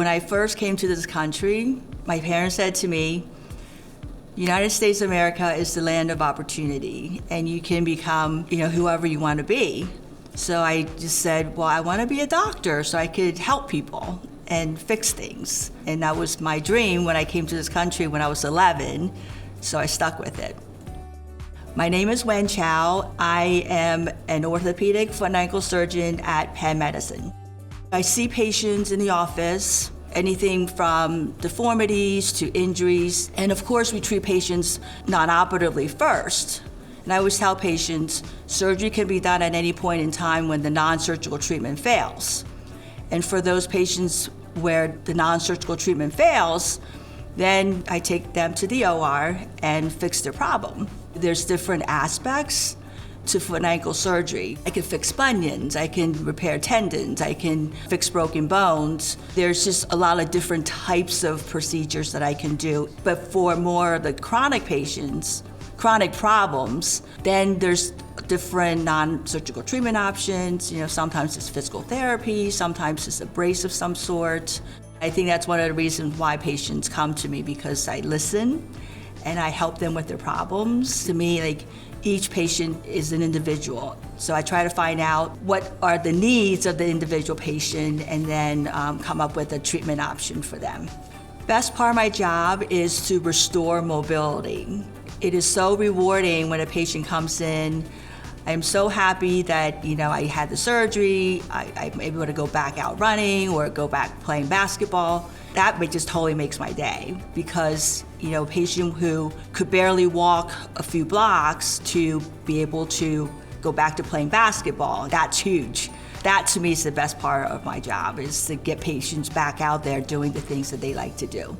When I first came to this country, my parents said to me, United States of America is the land of opportunity, and you can become, whoever you want to be. So I just said, well, I want to be a doctor so I could help people and fix things. And that was my dream when I came to this country when I was 11, so I stuck with it. My name is Wen Chao. I am an orthopedic foot and ankle surgeon at Penn Medicine. I see patients in the office, anything from deformities to injuries, and of course we treat patients non-operatively first. And I always tell patients, surgery can be done at any point in time when the non-surgical treatment fails. And for those patients where the non-surgical treatment fails, then I take them to the OR and fix their problem. There's different aspects to foot and ankle surgery. I can fix bunions, I can repair tendons, I can fix broken bones. There's just a lot of different types of procedures that I can do. But for more of the chronic patients, chronic problems, then there's different non-surgical treatment options. Sometimes it's physical therapy, sometimes it's a brace of some sort. I think that's one of the reasons why patients come to me, because I listen and I help them with their problems. To me, each patient is an individual. So I try to find out what are the needs of the individual patient and then come up with a treatment option for them. Best part of my job is to restore mobility. It is so rewarding when a patient comes in. I'm so happy that I had the surgery, I'm able to go back out running or go back playing basketball. That just totally makes my day, because a patient who could barely walk a few blocks to be able to go back to playing basketball, that's huge. That to me is the best part of my job, is to get patients back out there doing the things that they like to do.